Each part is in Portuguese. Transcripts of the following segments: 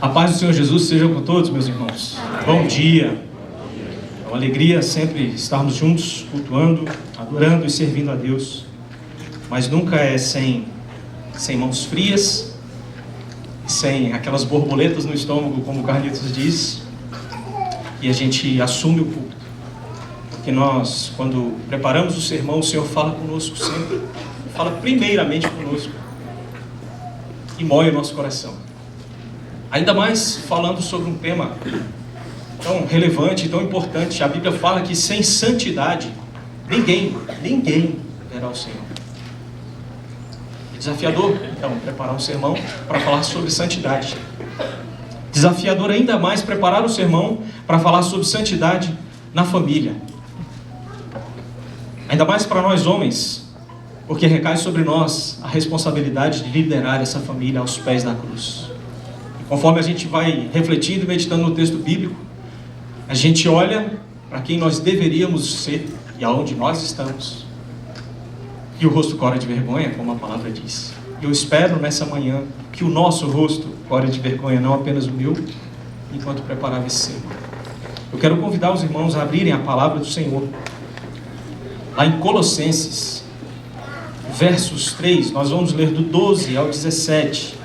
A paz do Senhor Jesus seja com todos, meus irmãos. Bom dia. É uma alegria sempre estarmos juntos, cultuando, adorando e servindo a Deus. Mas nunca é sem mãos frias, sem aquelas borboletas no estômago, como o Carlitos diz, e a gente assume o culto. Porque nós, quando preparamos o sermão, o Senhor fala conosco sempre, fala primeiramente conosco e moe o nosso coração. Ainda mais falando sobre um tema tão relevante, tão importante. A Bíblia fala que sem santidade, ninguém verá o Senhor. É desafiador, então, preparar um sermão para falar sobre santidade. Desafiador ainda mais preparar o sermão para falar sobre santidade na família. Ainda mais para nós homens, porque recai sobre nós a responsabilidade de liderar essa família aos pés da cruz. Conforme a gente vai refletindo e meditando no texto bíblico, a gente olha para quem nós deveríamos ser e aonde nós estamos. E o rosto cobre de vergonha, como a palavra diz. Eu espero nessa manhã que o nosso rosto cobre de vergonha, não apenas o meu, enquanto preparava esse sermão. Eu quero convidar os irmãos a abrirem a palavra do Senhor. Lá em Colossenses, versos 3, nós vamos ler do 12 ao 17.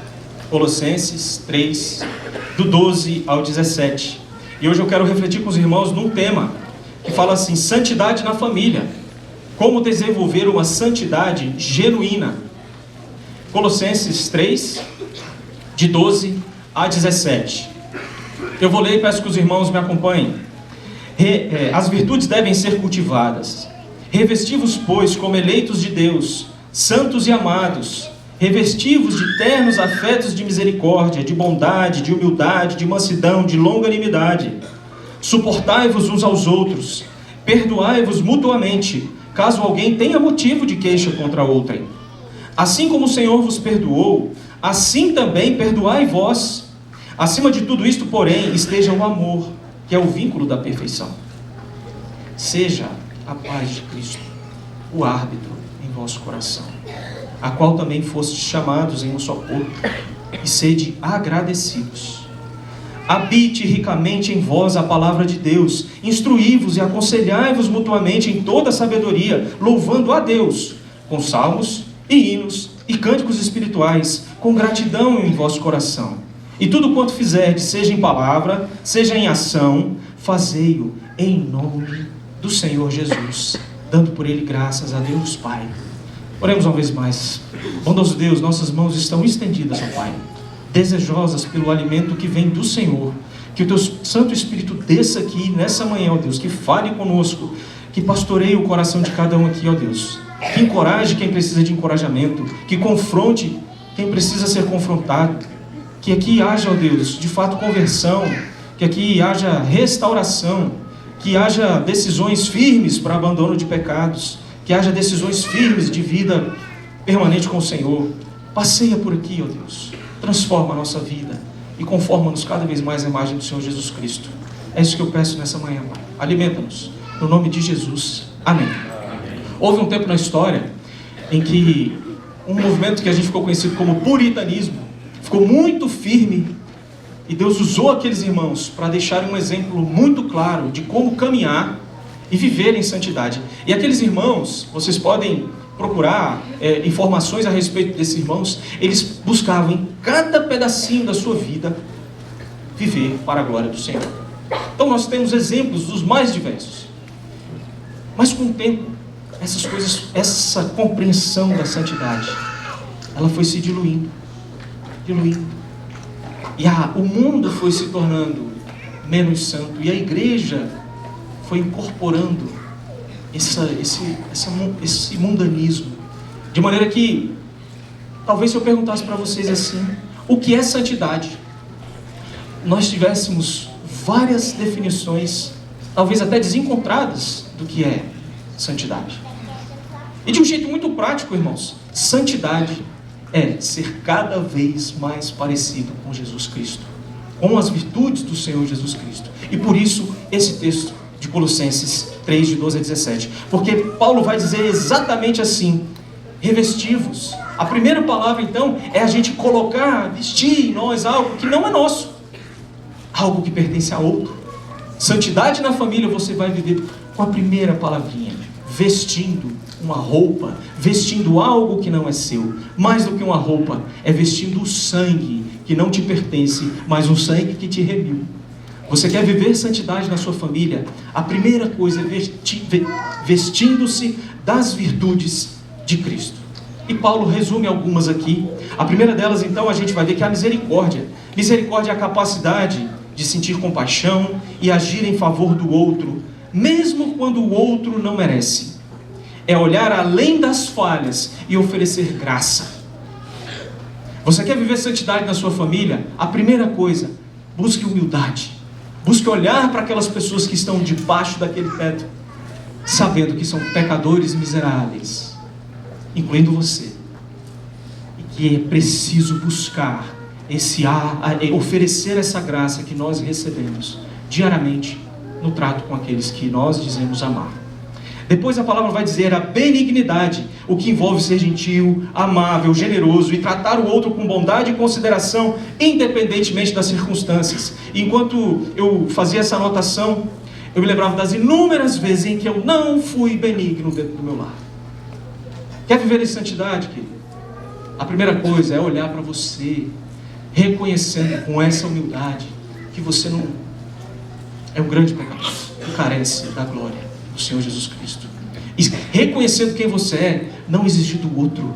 Colossenses 3, do 12 ao 17. E hoje eu quero refletir com os irmãos num tema que fala assim: santidade na família. Como desenvolver uma santidade genuína. Colossenses 3, de 12 a 17. Eu vou ler e peço que os irmãos me acompanhem. As virtudes devem ser cultivadas. Revesti-vos, pois, como eleitos de Deus, santos e amados, revesti-vos de ternos afetos de misericórdia, de bondade, de humildade, de mansidão, de longanimidade. Suportai-vos uns aos outros, perdoai-vos mutuamente, caso alguém tenha motivo de queixa contra outrem. Assim como o Senhor vos perdoou, assim também perdoai vós. Acima de tudo isto, porém, esteja o amor, que é o vínculo da perfeição. Seja a paz de Cristo o árbitro em vosso coração, a qual também fostes chamados em um só corpo, e sede agradecidos. Habite ricamente em vós a palavra de Deus, instruí-vos e aconselhai-vos mutuamente em toda a sabedoria, louvando a Deus, com salmos e hinos e cânticos espirituais, com gratidão em vosso coração. E tudo quanto fizerdes, seja em palavra, seja em ação, fazei-o em nome do Senhor Jesus, dando por ele graças a Deus Pai. Oremos uma vez mais. Bondoso Deus, nossas mãos estão estendidas, ó Pai, desejosas pelo alimento que vem do Senhor. Que o Teu Santo Espírito desça aqui nessa manhã, ó Deus, que fale conosco, que pastoreie o coração de cada um aqui, ó Deus, que encoraje quem precisa de encorajamento, que confronte quem precisa ser confrontado, que aqui haja, ó Deus, de fato conversão, que aqui haja restauração, que haja decisões firmes para abandono de pecados, que haja decisões firmes de vida permanente com o Senhor. Passeia por aqui, ó Deus. Transforma a nossa vida e conforma-nos cada vez mais à imagem do Senhor Jesus Cristo. É isso que eu peço nessa manhã, Pai. Alimenta-nos, no nome de Jesus. Amém. Houve um tempo na história em que um movimento que a gente ficou conhecido como puritanismo ficou muito firme, e Deus usou aqueles irmãos para deixarem um exemplo muito claro de como caminhar e viver em santidade. E aqueles irmãos, vocês podem procurar informações a respeito desses irmãos, eles buscavam em cada pedacinho da sua vida viver para a glória do Senhor. Então nós temos exemplos dos mais diversos. Mas com o tempo, essas coisas, essa compreensão da santidade, ela foi se diluindo. E o mundo foi se tornando menos santo, e a igreja foi incorporando esse mundanismo. De maneira que, talvez se eu perguntasse para vocês assim, o que é santidade? Nós tivéssemos várias definições, talvez até desencontradas, do que é santidade. E de um jeito muito prático, irmãos, santidade é ser cada vez mais parecido com Jesus Cristo, com as virtudes do Senhor Jesus Cristo. E por isso, esse texto de Colossenses 3, de 12 a 17. Porque Paulo vai dizer exatamente assim: revesti-vos. A primeira palavra, então, é a gente colocar, vestir em nós algo que não é nosso, algo que pertence a outro. Santidade na família você vai viver com a primeira palavrinha, vestindo uma roupa, vestindo algo que não é seu. Mais do que uma roupa, é vestindo o sangue que não te pertence, mas um sangue que te remiu. Você quer viver santidade na sua família? A primeira coisa é vestindo-se das virtudes de Cristo. E Paulo resume algumas aqui. A primeira delas, então, a gente vai ver que é a misericórdia. Misericórdia é a capacidade de sentir compaixão e agir em favor do outro, mesmo quando o outro não merece. É olhar além das falhas e oferecer graça. Você quer viver santidade na sua família? A primeira coisa, busque humildade. Busque olhar para aquelas pessoas que estão debaixo daquele teto, sabendo que são pecadores miseráveis, incluindo você. E que é preciso buscar oferecer essa graça que nós recebemos diariamente no trato com aqueles que nós dizemos amar. Depois a palavra vai dizer a benignidade, o que envolve ser gentil, amável, generoso e tratar o outro com bondade e consideração, independentemente das circunstâncias. Enquanto eu fazia essa anotação, eu me lembrava das inúmeras vezes em que eu não fui benigno dentro do meu lar. Quer viver em santidade, querido? A primeira coisa é olhar para você, reconhecendo com essa humildade que você não é um grande pecador, que carece da glória do Senhor Jesus Cristo. E reconhecendo quem você é, não exigir do outro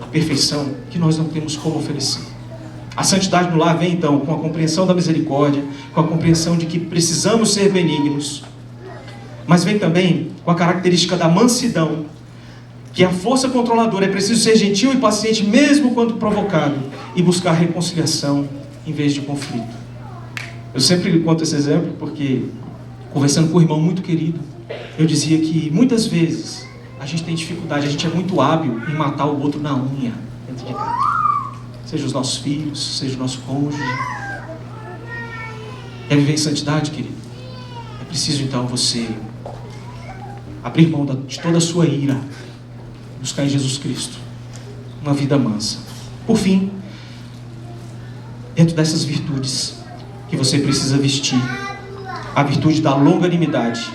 a perfeição que nós não temos como oferecer. A santidade no lar vem então com a compreensão da misericórdia, com a compreensão de que precisamos ser benignos, mas vem também com a característica da mansidão, que é a força controladora. É preciso ser gentil e paciente mesmo quando provocado e buscar reconciliação em vez de conflito. Eu sempre conto esse exemplo porque, conversando com um irmão muito querido, eu dizia que muitas vezes a gente tem dificuldade, a gente é muito hábil em matar o outro na unha dentro de casa. Seja os nossos filhos, seja o nosso cônjuge. Quer viver em santidade, querido? É preciso então você abrir mão de toda a sua ira, buscar em Jesus Cristo uma vida mansa. Por fim, dentro dessas virtudes que você precisa vestir, a virtude da longanimidade.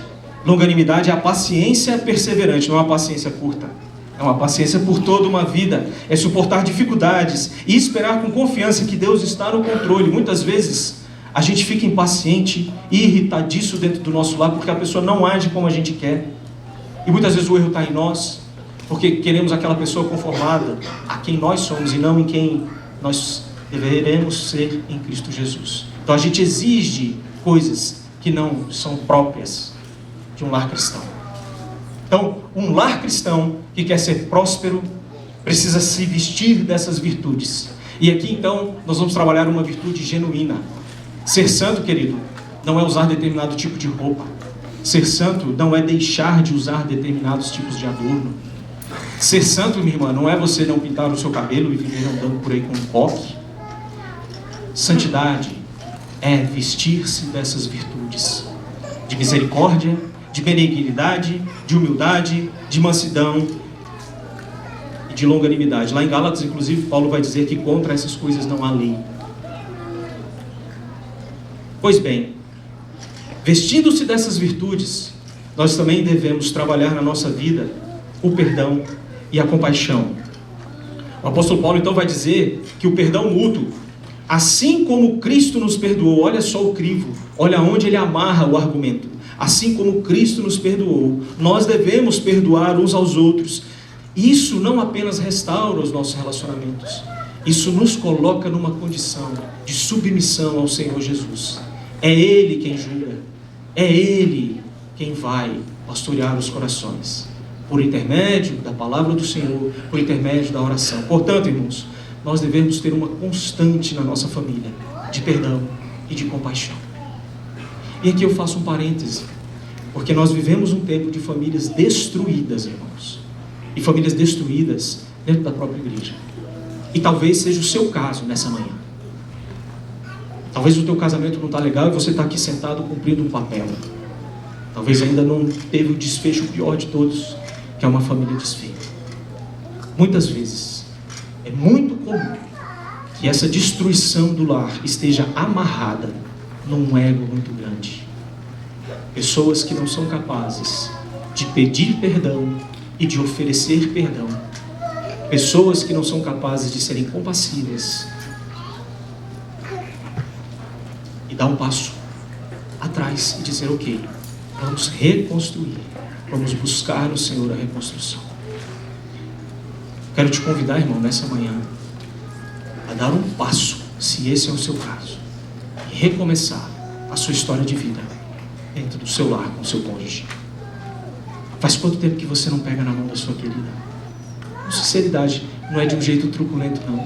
Longanimidade é a paciência perseverante, não é uma paciência curta. É uma paciência por toda uma vida. É suportar dificuldades e esperar com confiança que Deus está no controle. Muitas vezes a gente fica impaciente e irritadiço dentro do nosso lar porque a pessoa não age como a gente quer. E muitas vezes o erro está em nós, porque queremos aquela pessoa conformada a quem nós somos e não em quem nós deveremos ser em Cristo Jesus. Então a gente exige coisas que não são próprias de um lar cristão. Então, um lar cristão que quer ser próspero precisa se vestir dessas virtudes. E aqui então nós vamos trabalhar uma virtude genuína. Ser santo, querido, não é usar determinado tipo de roupa. Ser santo não é deixar de usar determinados tipos de adorno. Ser santo, minha irmã, não é você não pintar o seu cabelo e viver andando por aí com um coque. Santidade é vestir-se dessas virtudes de misericórdia, de benignidade, de humildade, de mansidão e de longanimidade. Lá em Gálatas, inclusive, Paulo vai dizer que contra essas coisas não há lei. Pois bem, vestindo-se dessas virtudes, nós também devemos trabalhar na nossa vida o perdão e a compaixão. O apóstolo Paulo então vai dizer que o perdão mútuo, assim como Cristo nos perdoou, olha só o crivo, olha onde ele amarra o argumento. Assim como Cristo nos perdoou, nós devemos perdoar uns aos outros. Isso não apenas restaura os nossos relacionamentos, isso nos coloca numa condição de submissão ao Senhor Jesus. É Ele quem julga, é Ele quem vai pastorear os corações, por intermédio da palavra do Senhor, por intermédio da oração. Portanto, irmãos, nós devemos ter uma constante na nossa família de perdão e de compaixão. E aqui eu faço um parêntese, porque nós vivemos um tempo de famílias destruídas, irmãos. E famílias destruídas dentro da própria igreja. E talvez seja o seu caso nessa manhã. Talvez o teu casamento não está legal e você está aqui sentado cumprindo um papel. Talvez ainda não teve o desfecho pior de todos, que é uma família desfeita. Muitas vezes, é muito comum que essa destruição do lar esteja amarrada num ego muito grande. Pessoas que não são capazes de pedir perdão e de oferecer perdão. Pessoas que não são capazes de serem compassivas e dar um passo atrás e dizer: ok, vamos reconstruir, vamos buscar no Senhor a reconstrução. Quero te convidar, irmão, nessa manhã, a dar um passo, se esse é o seu caso, e recomeçar a sua história de vida dentro do seu lar, com o seu cônjuge. Faz quanto tempo que você não pega na mão da sua querida? Com sinceridade, não é de um jeito truculento, não.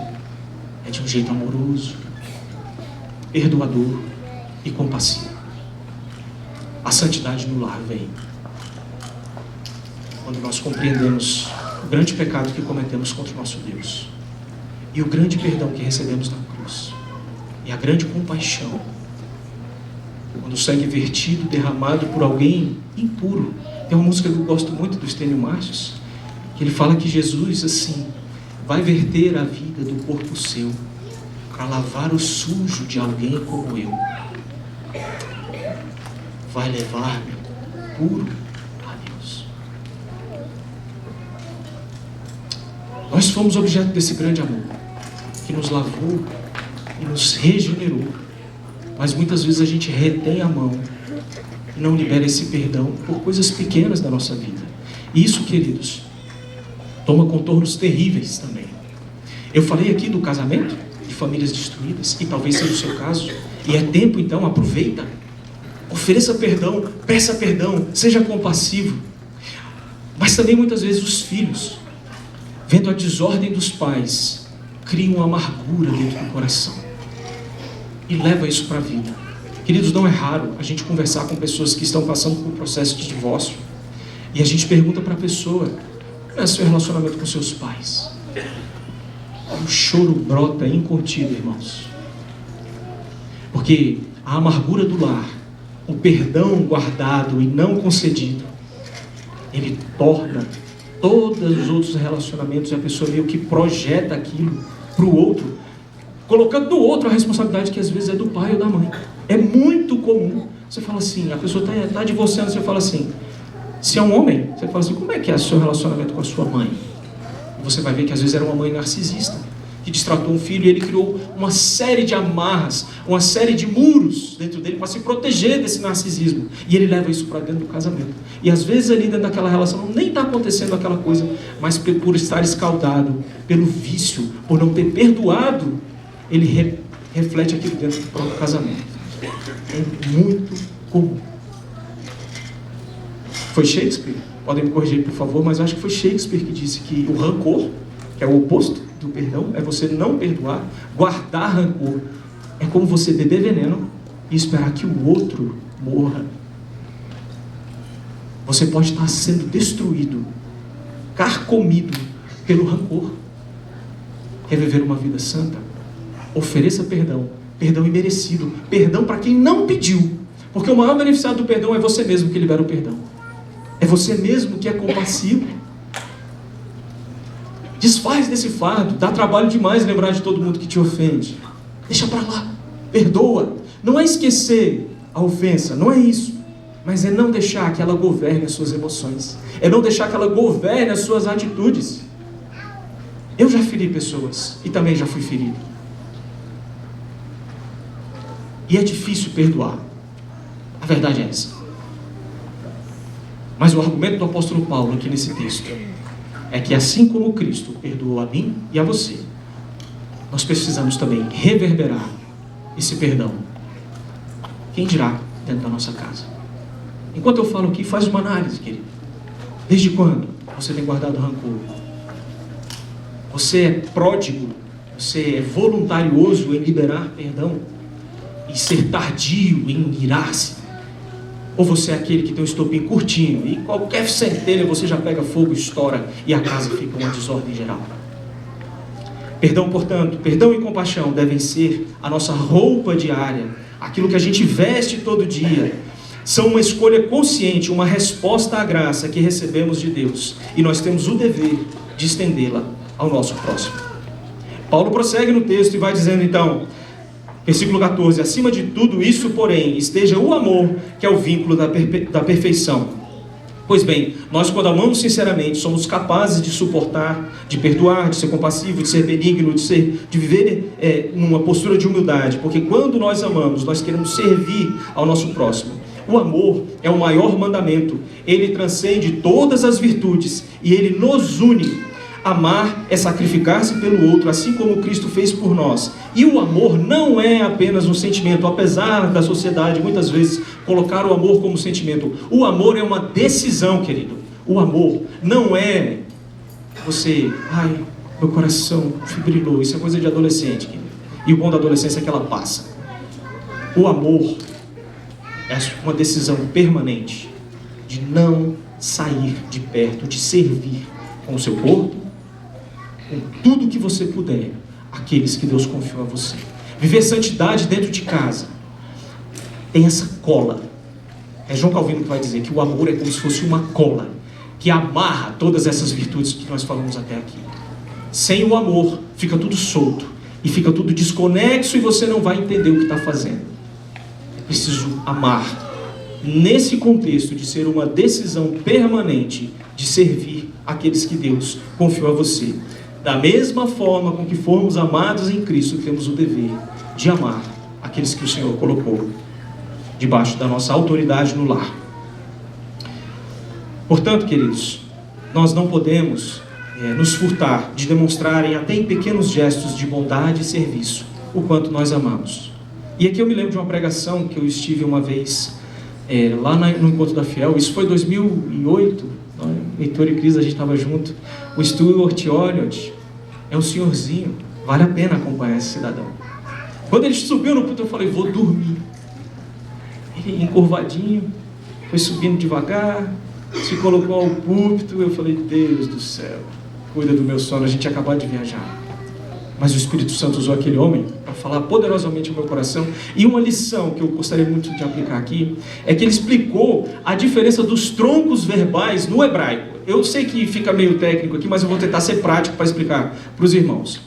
É de um jeito amoroso, perdoador e compassivo. A santidade no lar vem quando nós compreendemos o grande pecado que cometemos contra o nosso Deus e o grande perdão que recebemos na cruz e a grande compaixão quando o sangue vertido, derramado por alguém impuro. Tem uma música que eu gosto muito do Estênio Marcius, que ele fala que Jesus, assim, vai verter a vida do corpo seu para lavar o sujo de alguém como eu. Vai levar-me puro a Deus. Nós fomos objeto desse grande amor, que nos lavou e nos regenerou. Mas muitas vezes a gente retém a mão e não libera esse perdão por coisas pequenas da nossa vida. E isso, queridos, toma contornos terríveis também. Eu falei aqui do casamento, de famílias destruídas, e talvez seja o seu caso. E é tempo, então, aproveita. Ofereça perdão, peça perdão, seja compassivo. Mas também muitas vezes os filhos, vendo a desordem dos pais, criam amargura dentro do coração e leva isso para a vida. Queridos, não é raro a gente conversar com pessoas que estão passando por um processo de divórcio e a gente pergunta para a pessoa: como é o seu relacionamento com seus pais? O choro brota incontido, irmãos, porque a amargura do lar, o perdão guardado e não concedido, ele torna todos os outros relacionamentos, e a pessoa meio que projeta aquilo para o outro, colocando do outro a responsabilidade que às vezes é do pai ou da mãe. É muito comum. Você fala assim, a pessoa está divorciando, você fala assim, se é um homem, você fala assim: como é que é o seu relacionamento com a sua mãe? E você vai ver que às vezes era uma mãe narcisista, que destratou um filho, e ele criou uma série de amarras, uma série de muros dentro dele para se proteger desse narcisismo. E ele leva isso para dentro do casamento. E às vezes ali dentro daquela relação nem está acontecendo aquela coisa, mas por estar escaldado pelo vício, por não ter perdoado, ele reflete aquilo dentro do próprio casamento. É muito comum. Foi Shakespeare, podem me corrigir por favor, mas acho que foi Shakespeare que disse que o rancor, que é o oposto do perdão, é você não perdoar. Guardar rancor é como você beber veneno e esperar que o outro morra. Você pode estar sendo destruído, carcomido pelo rancor. Quer viver uma vida santa? Ofereça perdão, perdão imerecido, perdão para quem não pediu, porque o maior beneficiado do perdão é você mesmo que libera o perdão, é você mesmo que é compassivo. Desfaz desse fardo, dá trabalho demais lembrar de todo mundo que te ofende, deixa para lá, perdoa. Não é esquecer a ofensa, não é isso, mas é não deixar que ela governe as suas emoções, é não deixar que ela governe as suas atitudes. Eu já feri pessoas e também já fui ferido. E é difícil perdoar. A verdade é essa. Mas o argumento do apóstolo Paulo aqui nesse texto é que assim como Cristo perdoou a mim e a você, nós precisamos também reverberar esse perdão. Quem dirá dentro da nossa casa? Enquanto eu falo aqui, faz uma análise, querido. Desde quando você tem guardado rancor? Você é pródigo? Você é voluntarioso em liberar perdão? E ser tardio em irar-se? Ou você é aquele que tem um estopim curtinho e qualquer centelha você já pega fogo, estoura e a casa fica uma desordem geral? Perdão, portanto, perdão e compaixão devem ser a nossa roupa diária, aquilo que a gente veste todo dia. São uma escolha consciente, uma resposta à graça que recebemos de Deus, e nós temos o dever de estendê-la ao nosso próximo. Paulo prossegue no texto e vai dizendo então, versículo 14: acima de tudo isso, porém, esteja o amor, que é o vínculo da perfeição. Pois bem, nós quando amamos sinceramente, somos capazes de suportar, de perdoar, de ser compassivo, de ser benigno, de viver numa postura de humildade, porque quando nós amamos, nós queremos servir ao nosso próximo. O amor é o maior mandamento, ele transcende todas as virtudes e ele nos une. Amar é sacrificar-se pelo outro, assim como Cristo fez por nós. E o amor não é apenas um sentimento, apesar da sociedade muitas vezes colocar o amor como sentimento. O amor é uma decisão, querido. O amor não é você, ai, meu coração fibrilou. Isso é coisa de adolescente, querido. E o bom da adolescência é que ela passa. O amor é uma decisão permanente de não sair de perto, de servir com o seu corpo, com tudo que você puder, aqueles que Deus confiou a você. Viver santidade dentro de casa tem essa cola. É João Calvino que vai dizer que o amor é como se fosse uma cola que amarra todas essas virtudes que nós falamos até aqui. Sem o amor, fica tudo solto e fica tudo desconexo e você não vai entender o que está fazendo. É preciso amar nesse contexto de ser uma decisão permanente de servir aqueles que Deus confiou a você. Da mesma forma com que formos amados em Cristo, temos o dever de amar aqueles que o Senhor colocou debaixo da nossa autoridade no lar. Portanto, queridos, nós não podemos nos furtar de demonstrarem até em pequenos gestos de bondade e serviço o quanto nós amamos. E aqui eu me lembro de uma pregação que eu estive uma vez lá no Encontro da Fiel. Isso foi 2008, Heitor e Cris, a gente estava junto. O Stuart Elliott é um senhorzinho, vale a pena acompanhar esse cidadão. Quando ele subiu no púlpito, eu falei, vou dormir. Ele encurvadinho, foi subindo devagar, se colocou ao púlpito. Eu falei, Deus do céu, cuida do meu sono, a gente acabou de viajar. Mas o Espírito Santo usou aquele homem para falar poderosamente ao meu coração. E uma lição que eu gostaria muito de aplicar aqui é que ele explicou a diferença dos troncos verbais no hebraico. Eu sei que fica meio técnico aqui, mas eu vou tentar ser prático para explicar para os irmãos.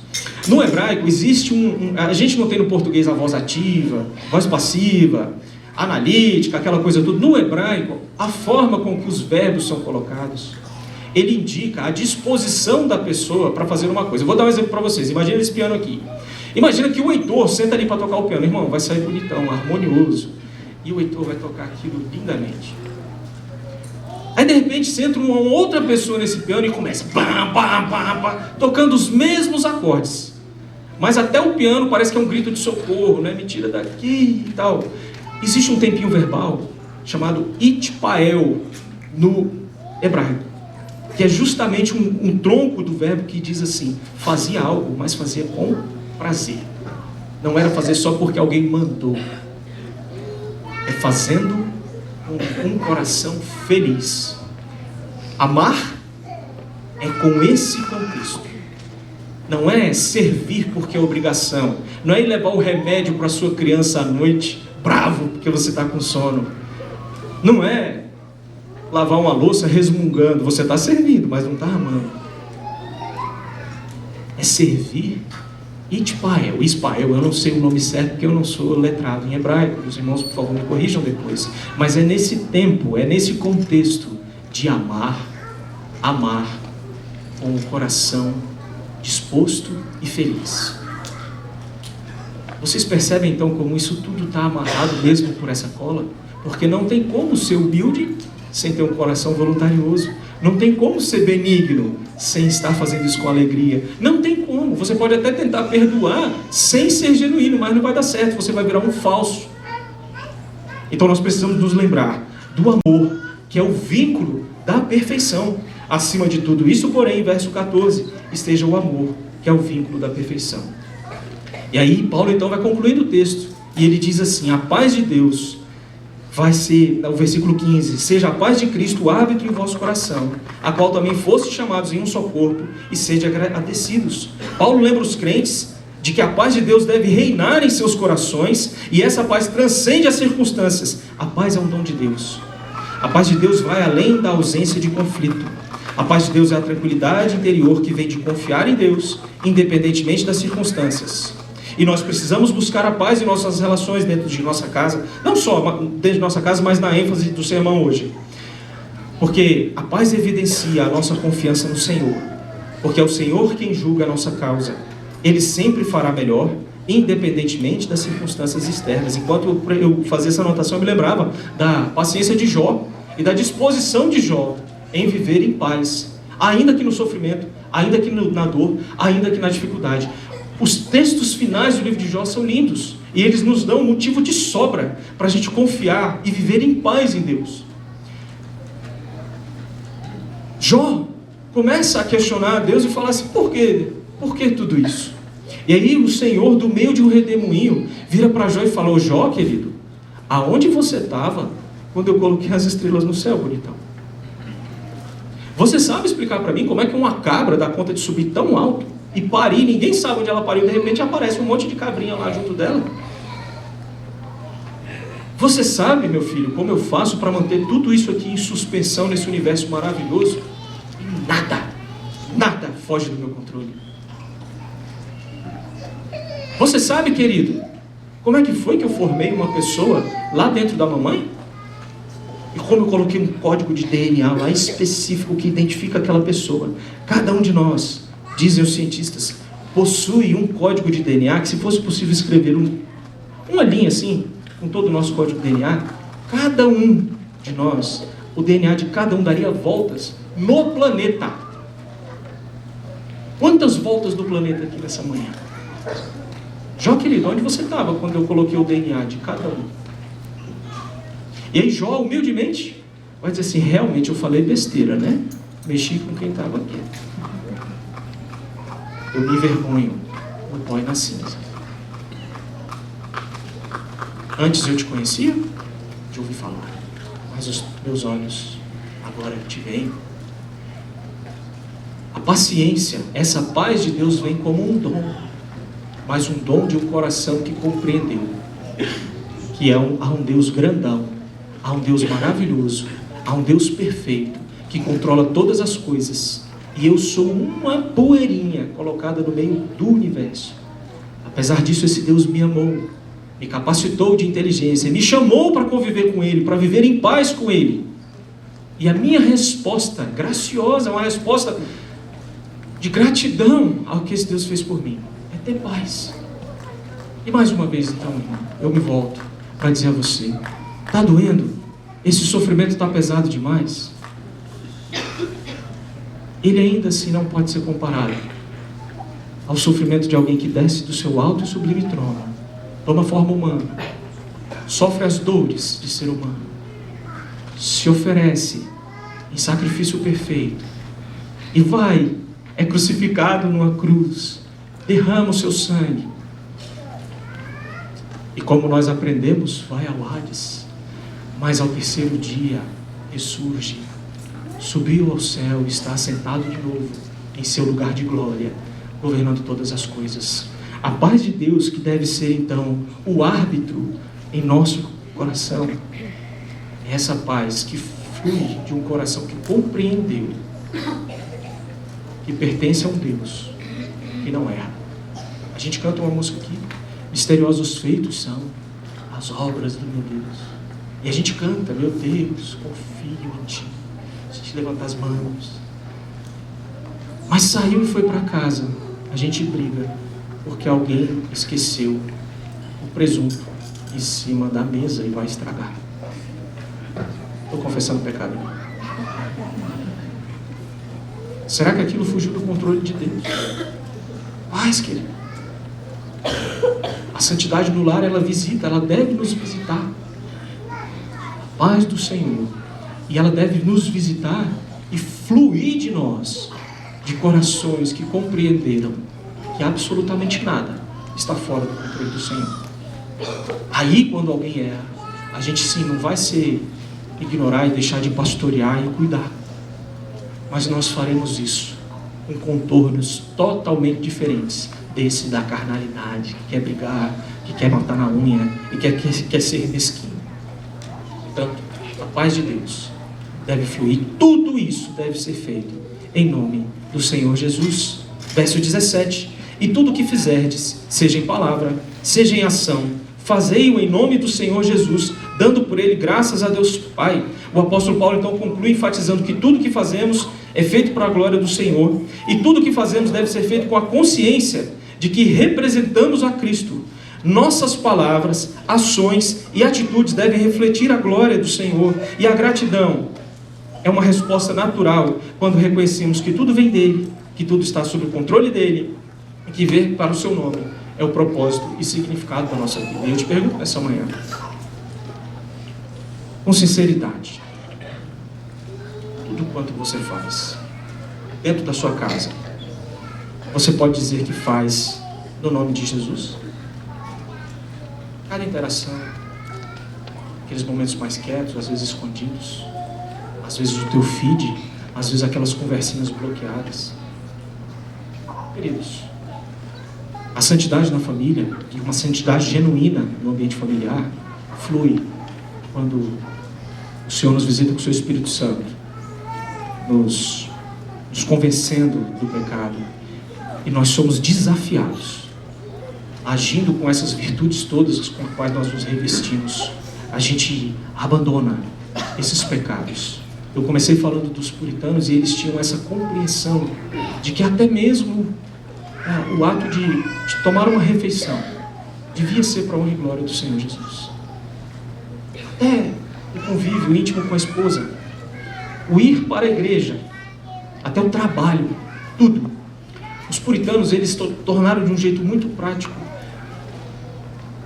No hebraico existe a gente não tem no português a voz ativa, voz passiva, analítica, aquela coisa toda. No hebraico, a forma com que os verbos são colocados, ele indica a disposição da pessoa para fazer uma coisa. Eu vou dar um exemplo para vocês. Imagina esse piano aqui. Imagina que o Heitor senta ali para tocar o piano. Irmão, vai sair bonitão, harmonioso. E o Heitor vai tocar aquilo lindamente. Aí de repente senta uma outra pessoa nesse piano e começa tocando os mesmos acordes. Mas até o piano parece que é um grito de socorro, né? Me tira daqui e tal. Existe um tempinho verbal chamado itpael no hebraico, que é justamente um tronco do verbo que diz assim, fazia algo, mas fazia com prazer. Não era fazer só porque alguém mandou. É fazendo com um coração feliz. Amar é com esse contexto. Não é servir porque é obrigação. Não é ir levar o remédio para a sua criança à noite, bravo porque você está com sono. Não é lavar uma louça resmungando. Você está servindo, mas não está amando. É servir itpael. Ispael, eu não sei o nome certo porque eu não sou letrado em hebraico. Os irmãos, por favor, me corrijam depois. Mas é nesse tempo, é nesse contexto de amar com o coração disposto e feliz. Vocês percebem então como isso tudo está amarrado mesmo por essa cola? Porque não tem como ser humilde sem ter um coração voluntarioso. Não tem como ser benigno sem estar fazendo isso com alegria. Não tem como. Você pode até tentar perdoar sem ser genuíno, mas não vai dar certo. Você vai virar um falso. Então nós precisamos nos lembrar do amor, que é o vínculo da perfeição. Acima de tudo isso, porém, verso 14, esteja o amor, que é o vínculo da perfeição. E aí Paulo então vai concluindo o texto. E ele diz assim, a paz de Deus vai ser, no versículo 15, seja a paz de Cristo o árbitro em vosso coração, a qual também fostes chamados em um só corpo, e sede agradecidos. Paulo lembra os crentes de que a paz de Deus deve reinar em seus corações, e essa paz transcende as circunstâncias. A paz é um dom de Deus. A paz de Deus vai além da ausência de conflito. A paz de Deus é a tranquilidade interior que vem de confiar em Deus, independentemente das circunstâncias. E nós precisamos buscar a paz em nossas relações dentro de nossa casa, não só dentro de nossa casa, mas na ênfase do sermão hoje. Porque a paz evidencia a nossa confiança no Senhor. Porque é o Senhor quem julga a nossa causa. Ele sempre fará melhor, independentemente das circunstâncias externas. Enquanto eu fazia essa anotação, eu me lembrava da paciência de Jó e da disposição de Jó em viver em paz, ainda que no sofrimento, ainda que na dor, ainda que na dificuldade. Os textos finais do livro de Jó são lindos e eles nos dão motivo de sobra para a gente confiar e viver em paz em Deus. Jó começa a questionar a Deus e falar assim: por quê? Por que tudo isso? E aí o Senhor, do meio de um redemoinho, vira para Jó e fala: ô Jó, querido, aonde você estava quando eu coloquei as estrelas no céu, bonitão? Você sabe explicar para mim como é que uma cabra dá conta de subir tão alto e parir, ninguém sabe onde ela pariu, de repente aparece um monte de cabrinha lá junto dela? Você sabe, meu filho, como eu faço para manter tudo isso aqui em suspensão nesse universo maravilhoso? E nada foge do meu controle. Você sabe, querido, como é que foi que eu formei uma pessoa lá dentro da mamãe? E como eu coloquei um código de DNA lá específico que identifica aquela pessoa? Cada um de nós, dizem os cientistas, possui um código de DNA que, se fosse possível escrever uma linha assim, com todo o nosso código de DNA, cada um de nós, o DNA de cada um daria voltas no planeta. Quantas voltas do planeta aqui nessa manhã? Jó, querido, onde você estava quando eu coloquei o DNA de cada um? E aí Jó, humildemente, vai dizer assim: realmente eu falei besteira, né? Mexi com quem estava aqui. Eu me envergonho no pó e na cinza. Antes eu te conhecia, de ouvir falar, mas os meus olhos agora te veem. A paciência, essa paz de Deus vem como um dom, mas um dom de um coração que compreendeu que há um Deus grandão, há um Deus maravilhoso, há um Deus perfeito, que controla todas as coisas, e eu sou uma poeirinha colocada no meio do universo. Apesar disso, esse Deus me amou, me capacitou de inteligência, me chamou para conviver com Ele, para viver em paz com Ele. E a minha resposta graciosa, uma resposta de gratidão ao que esse Deus fez por mim, é ter paz. E mais uma vez, então, eu me volto para dizer a você: está doendo? Esse sofrimento está pesado demais? Ele ainda assim não pode ser comparado ao sofrimento de alguém que desce do seu alto e sublime trono, toma forma humana, sofre as dores de ser humano, se oferece em sacrifício perfeito e é crucificado numa cruz, derrama o seu sangue e, como nós aprendemos, vai ao Hades, mas ao terceiro dia ressurge, subiu ao céu e está assentado de novo em seu lugar de glória, governando todas as coisas. A paz de Deus, que deve ser então o árbitro em nosso coração, é essa paz que flui de um coração que compreendeu que pertence a um Deus que não erra. A gente canta uma música aqui: misteriosos feitos são as obras do meu Deus. E a gente canta: meu Deus, confio em ti. A gente levanta as mãos. Mas saiu e foi para casa. A gente briga porque alguém esqueceu o presunto em cima da mesa e vai estragar. Estou confessando pecado. Será que aquilo fugiu do controle de Deus? Paz, querido. A santidade do lar, ela visita, ela deve nos visitar. A paz do Senhor. E ela deve nos visitar e fluir de nós, de corações que compreenderam que absolutamente nada está fora do controle do Senhor. Aí, quando alguém erra, a gente sim não vai ignorar e deixar de pastorear e cuidar. Mas nós faremos isso com contornos totalmente diferentes desse da carnalidade, que quer brigar, que quer matar na unha e quer ser mesquinho. Portanto, a paz de Deus deve fluir, tudo isso deve ser feito em nome do Senhor Jesus. Verso 17: e tudo o que fizerdes, seja em palavra, seja em ação, fazei-o em nome do Senhor Jesus, dando por ele graças a Deus Pai. O apóstolo Paulo então conclui enfatizando que tudo que fazemos é feito para a glória do Senhor, e tudo que fazemos deve ser feito com a consciência de que representamos a Cristo. Nossas palavras, ações e atitudes devem refletir a glória do Senhor, e a gratidão é uma resposta natural quando reconhecemos que tudo vem dele, que tudo está sob o controle dele, e que ver para o seu nome é o propósito e significado da nossa vida. E eu te pergunto nessa manhã, com sinceridade, tudo quanto você faz dentro da sua casa, você pode dizer que faz no nome de Jesus? Cada interação, aqueles momentos mais quietos, às vezes escondidos, às vezes o teu feed, às vezes aquelas conversinhas bloqueadas. Queridos, a santidade na família, e uma santidade genuína no ambiente familiar, flui quando o Senhor nos visita com o seu Espírito Santo, nos convencendo do pecado, e nós somos desafiados, agindo com essas virtudes todas com as quais nós nos revestimos, a gente abandona esses pecados. Eu comecei falando dos puritanos, e eles tinham essa compreensão de que até mesmo o ato de tomar uma refeição devia ser para a honra e glória do Senhor Jesus. Até o convívio íntimo com a esposa, o ir para a igreja, até o trabalho, tudo. Os puritanos, eles tornaram de um jeito muito prático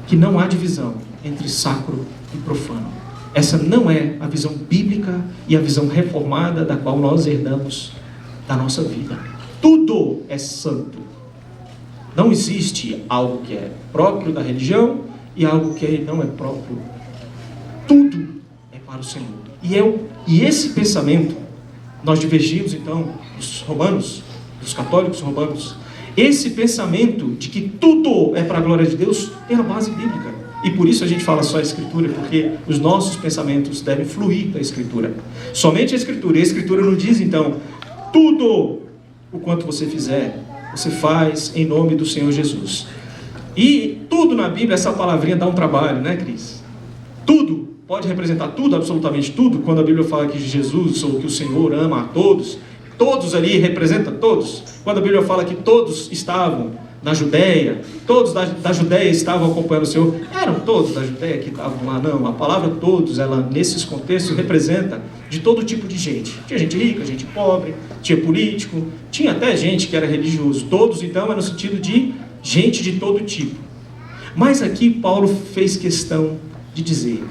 que não há divisão entre sacro e profano. Essa não é a visão bíblica e a visão reformada da qual nós herdamos da nossa vida. Tudo é santo. Não existe algo que é próprio da religião e algo que não é próprio. Tudo é para o Senhor. E esse pensamento, nós divergimos então dos romanos, dos católicos romanos. Esse pensamento de que tudo é para a glória de Deus tem a base bíblica. E por isso a gente fala só a Escritura, porque os nossos pensamentos devem fluir da Escritura. Somente a Escritura. E a Escritura nos diz então, tudo o quanto você fizer, você faz em nome do Senhor Jesus. E tudo na Bíblia, essa palavrinha dá um trabalho, né, Cris? Tudo, pode representar tudo, absolutamente tudo. Quando a Bíblia fala que Jesus ou que o Senhor ama a todos, todos ali representa todos. Quando a Bíblia fala que todos estavam na Judéia, todos da Judéia estavam acompanhando o Senhor, eram todos da Judéia que estavam lá? Não, a palavra todos, ela nesses contextos representa de todo tipo de gente. Tinha gente rica, gente pobre, tinha político, tinha até gente que era religioso. Todos então é no sentido de gente de todo tipo. Mas aqui Paulo fez questão de dizer,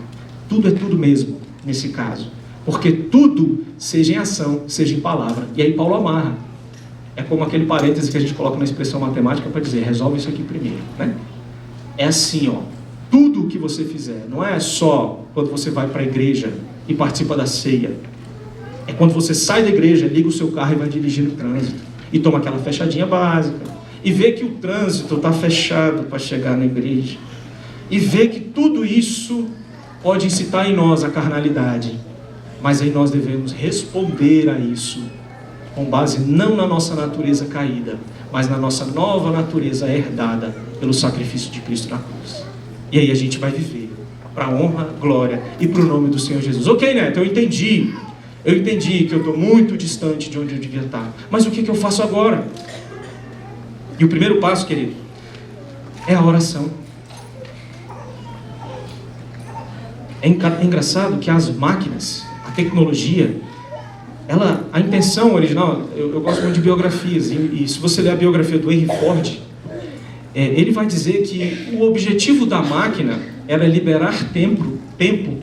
tudo é tudo mesmo nesse caso, porque tudo, seja em ação, seja em palavra. E aí Paulo amarra. É como aquele parêntese que a gente coloca na expressão matemática para dizer, resolve isso aqui primeiro, né? É assim, ó, tudo o que você fizer, não é só quando você vai para a igreja e participa da ceia. É quando você sai da igreja, liga o seu carro e vai dirigir no trânsito, e toma aquela fechadinha básica, e vê que o trânsito está fechado para chegar na igreja, e vê que tudo isso pode incitar em nós a carnalidade, mas aí nós devemos responder a isso com base não na nossa natureza caída, mas na nossa nova natureza herdada pelo sacrifício de Cristo na cruz. E aí a gente vai viver para a honra, glória e para o nome do Senhor Jesus. Ok, Neto, eu entendi que eu estou muito distante de onde eu devia estar, mas o que eu faço agora? E o primeiro passo, querido, é a oração. É engraçado que as máquinas, a tecnologia, a intenção original, eu gosto muito de biografias, e se você ler a biografia do Henry Ford, ele vai dizer que o objetivo da máquina era liberar tempo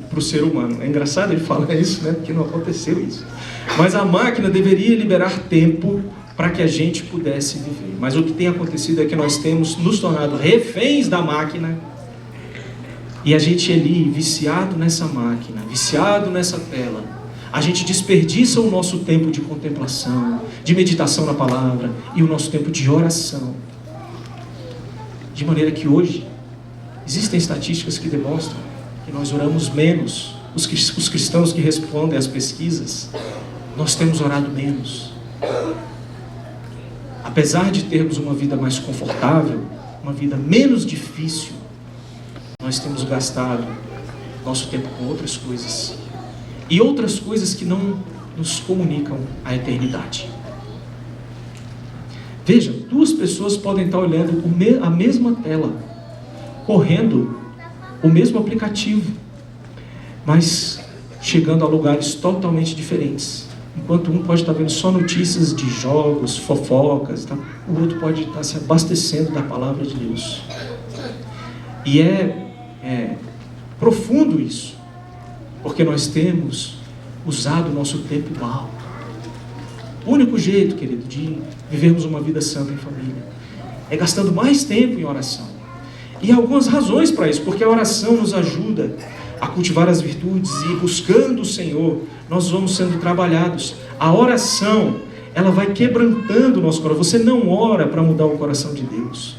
para o ser humano. É engraçado ele falar isso, né? Porque não aconteceu isso. Mas a máquina deveria liberar tempo para que a gente pudesse viver. Mas o que tem acontecido é que nós temos nos tornado reféns da máquina, e a gente ali, viciado nessa máquina, viciado nessa tela, a gente desperdiça o nosso tempo de contemplação, de meditação na palavra e o nosso tempo de oração. De maneira que hoje existem estatísticas que demonstram que nós oramos menos. Os cristãos que respondem às pesquisas, nós temos orado menos. Apesar de termos uma vida mais confortável, uma vida menos difícil, nós temos gastado nosso tempo com outras coisas. E outras coisas que não nos comunicam a eternidade. Veja, duas pessoas podem estar olhando a mesma tela, correndo o mesmo aplicativo, mas chegando a lugares totalmente diferentes. Enquanto um pode estar vendo só notícias de jogos, fofocas, tá? O outro pode estar se abastecendo da palavra de Deus. E é profundo isso, porque nós temos usado o nosso tempo mal. O único jeito, querido, de vivermos uma vida santa em família é gastando mais tempo em oração. E há algumas razões para isso, porque a oração nos ajuda a cultivar as virtudes e buscando o Senhor, nós vamos sendo trabalhados. A oração, ela vai quebrantando o nosso coração. Você não ora para mudar o coração de Deus.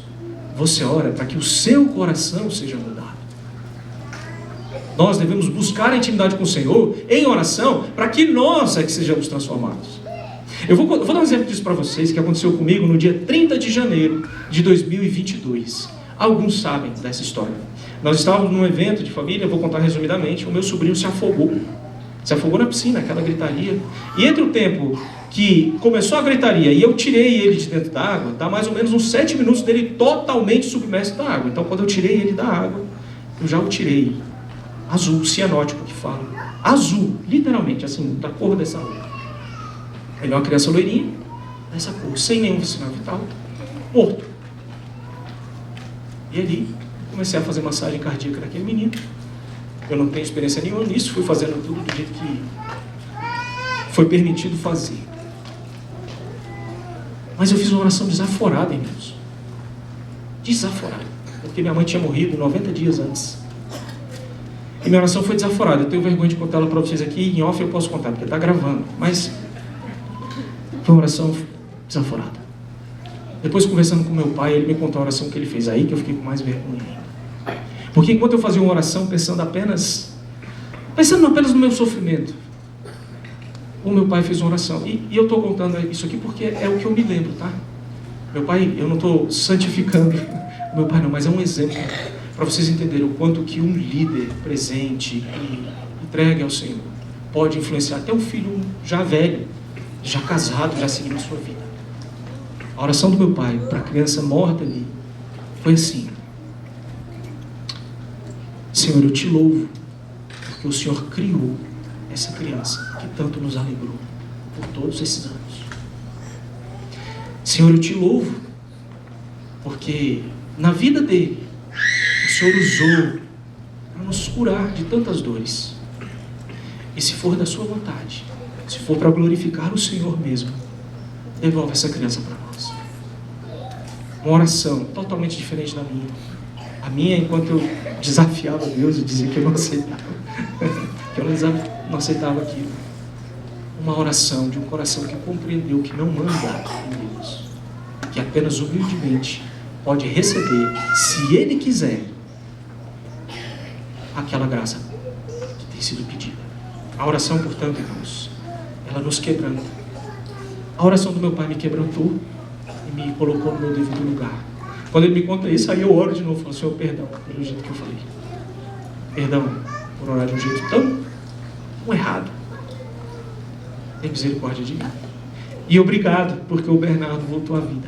Você ora para que o seu coração seja mudado. Nós devemos buscar a intimidade com o Senhor em oração para que nós é que sejamos transformados. Eu vou dar um exemplo disso para vocês, que aconteceu comigo no dia 30 de janeiro de 2022. Alguns sabem dessa história. Nós estávamos num evento de família, vou contar resumidamente. O meu sobrinho se afogou na piscina, aquela gritaria. E entre o tempo que começou a gritaria e eu tirei ele de dentro da água, dá mais ou menos uns 7 minutos dele totalmente submerso da água. Então, quando eu tirei ele da água, eu já o tirei azul, cianótico que fala. Azul, literalmente, assim, da cor dessa água. Ele é uma criança loirinha, dessa cor, sem nenhum sinal vital, morto. E ali, comecei a fazer massagem cardíaca naquele menino. Eu não tenho experiência nenhuma nisso, fui fazendo tudo do jeito que foi permitido fazer. Mas eu fiz uma oração desaforada, irmãos. Desaforada. Porque minha mãe tinha morrido 90 dias antes. E minha oração foi desaforada. Eu tenho vergonha de contar ela para vocês aqui. Em off eu posso contar, porque está gravando. Mas foi uma oração desaforada. Depois, conversando com meu pai, ele me contou a oração que ele fez. Aí que eu fiquei com mais vergonha ainda. Porque enquanto eu fazia uma oração pensando apenas no meu sofrimento, o meu pai fez uma oração. E eu estou contando isso aqui porque é o que eu me lembro, tá? Meu pai, eu não estou santificando meu pai não, mas é um exemplo para vocês entenderem o quanto que um líder presente e entregue ao Senhor pode influenciar até um filho já velho, já casado, já seguindo a sua vida. A oração do meu pai para a criança morta ali foi assim: Senhor, eu te louvo porque o Senhor criou essa criança que tanto nos alegrou por todos esses anos. Senhor, eu te louvo porque na vida dele o Senhor usou para nos curar de tantas dores. E se for da sua vontade, se for para glorificar o Senhor mesmo, devolve essa criança para nós. Uma oração totalmente diferente da minha. A minha, enquanto eu desafiava Deus e dizia que eu não aceitava, que eu não aceitava aquilo. Uma oração de um coração que compreendeu que não manda em Deus, que apenas humildemente pode receber, se Ele quiser, aquela graça que tem sido pedida. A oração, portanto, irmãos, ela nos quebranta. A oração do meu pai me quebrantou e me colocou no meu devido lugar. Quando ele me conta isso, aí eu oro de novo e falo: Senhor, perdão pelo jeito que eu falei. Perdão por orar de um jeito tão errado. Tem misericórdia de mim. E obrigado, porque o Bernardo voltou à vida.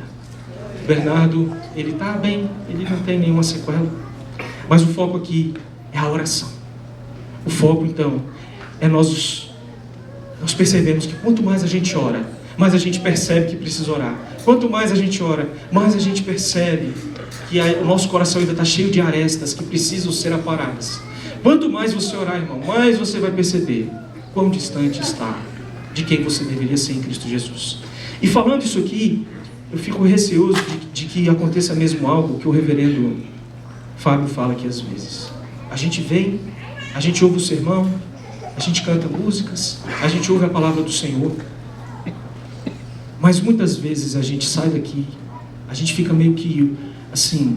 O Bernardo, ele está bem, ele não tem nenhuma sequela. Mas o foco aqui é a oração. O foco, então, é nós percebemos que quanto mais a gente ora, mais a gente percebe que precisa orar. Quanto mais a gente ora, mais a gente percebe que o nosso coração ainda está cheio de arestas que precisam ser aparadas. Quanto mais você orar, irmão, mais você vai perceber quão distante está de quem você deveria ser em Cristo Jesus. E falando isso aqui, eu fico receoso de que aconteça mesmo algo que o reverendo Fábio fala aqui às vezes. A gente vem, a gente ouve o sermão, a gente canta músicas, a gente ouve a palavra do Senhor. Mas muitas vezes a gente sai daqui, a gente fica meio que, assim,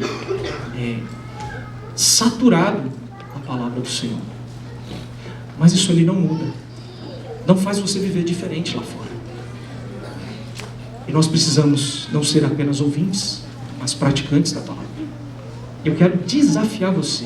saturado com a palavra do Senhor. Mas isso ali não muda. Não faz você viver diferente lá fora. E nós precisamos não ser apenas ouvintes, mas praticantes da palavra. Eu quero desafiar você